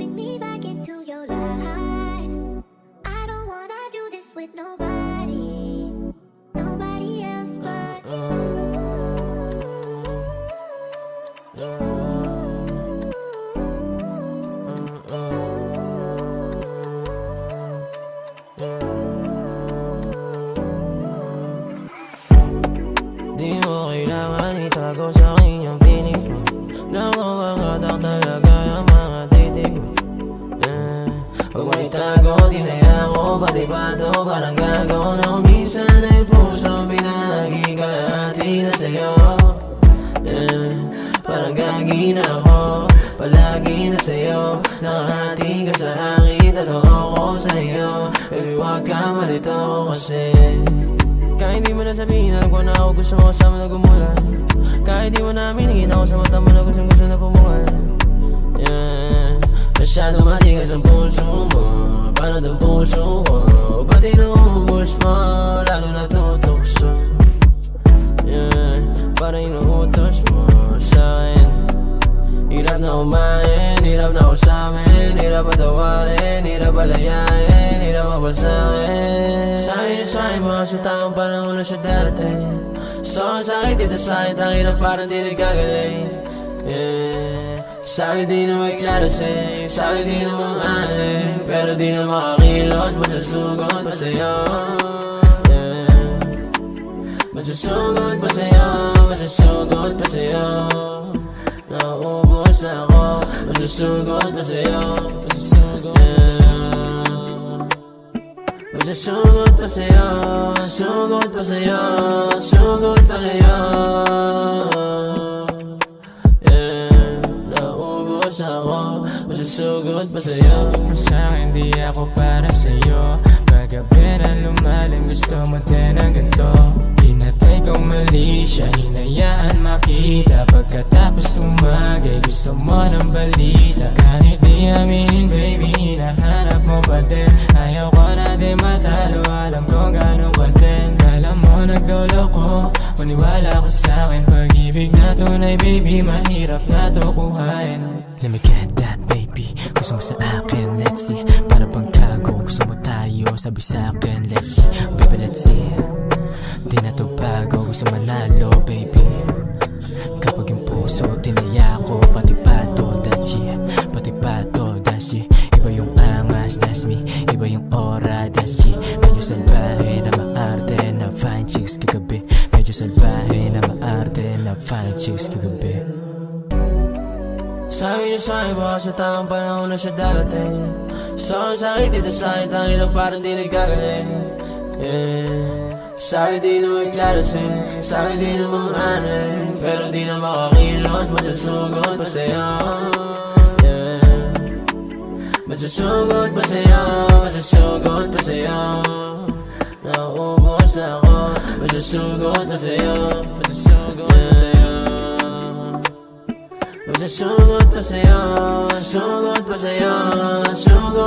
bring me back into your life. I don't wanna do this with nobody, nobody else but Di mo kailangan itago sa akin yung feelings mo. Nakakakatak talaga yung mga titig mo. Huwag mo itago, dinaya ko, pati pa to parang gago. Na kung minsan ay puso binahagi, kalahati na sa'yo. Parang gagi na ako, palagi na sa'yo. Nakahati ka sa akin, totoo ko sa'yo. Baby, huwag ka malito kasi kahit di mo na sabihin, alam ko na ako gusto mo kasama na gumulan. Kahit di mo na aminin, ako sa mata mo na gusto na pumungan. Masyado matigas ang puso mo, paano ng puso ko? Pati naubos mo, lalo natutokso. Parang inuutos mo sa'kin. Hirap na kumain, hirap na usamin, hirap patawarin, hirap palayain, hirap mabasahin. Sa'kin mga sa taong panahon na siya darating. Sobrang sakit dito sa'kin, tangin na parang di nagkagaling. Sa'kin di na may klalasing, sa'kin di na mga aling, pero di na makakilos, masusugot pa sa'yo. Masusugot pa sa'yo, masusugot pa sa'yo. Nauubos na ako, masusugot pa sa'yo. Masusugot pa sa'yo, sugot pa sa'yo, sugot pa sa'yo. Nauubos na ako, masusugot pa sa'yo. Sa'kin di ako para sa'yo, paggabi na lumalim, gusto mo din ang ganito. Pinatay kong mali siya, hinayaan makita. Pagkatapos tumagay, gusto mo ng balita. Kahit di aminin baby, hinahanap mo pa din. Ayaw ko na di matalo, alam ko gano'n ka din. Alam mo naglolo ko, maniwala ka sa'kin. Pag-ibig na tunay baby, mahirap na to kuhain. Let me get that baby, gusto mo sa akin, let's see. Para bang kago, gusto mo tayo, sabi sa'kin, let's see. Baby let's see, di na to bago, gusto manalo baby. Kapag yung puso tinaya ko, pati pa to, that's it. Pati pa to, that's it. Iba yung angas, that's me. Iba yung aura, that's it. Medyo salbahe na maarte na fine chicks kagabi. Medyo salbahe na maarte na fine chicks kagabi. Sabi niyo sa'kin, baka sa tamang panahon na siya darating. Sobrang sakit dito sa'kin, tangin na parang di nagkagaling. Sa'kin di na may klalasing, sa'kin di na mga aning, pero di na makakilos, masusugot pa sa'yo. Masusugot pa sa'yo, masusugot pa sa'yo. Nauubos na ako, masusugot pa sa'yo, masusugot pa sa'yo. Masusugot pa sa'yo, sugot pa sa'yo, sugot